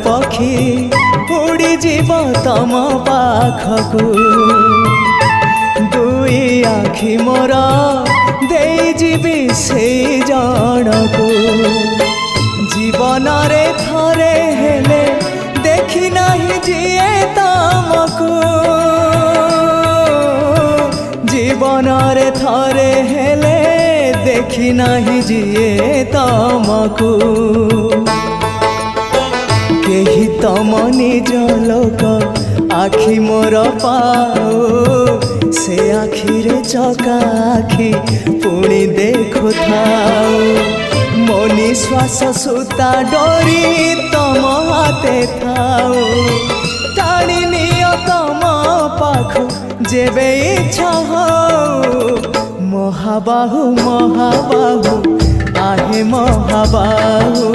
पक्षी उड़ी जीव तम पाखकू दुई आखि मोर दे जीवी से जनकू जीवन रे थरे हेले देखी नहीं जिए तमकू जीवन रे थरे हेले देखी नहीं जिए तमकू केही तम निज लोक आखि मोर पाओ से आखिरे चका आखि पुणी देखु थाओ मो निश्वास सुता डोरी तम हाथे थाओ टाणी नियो तम पाखु जेबे इच्छा हो महाबाहु महाबाहु आहे महाबाहु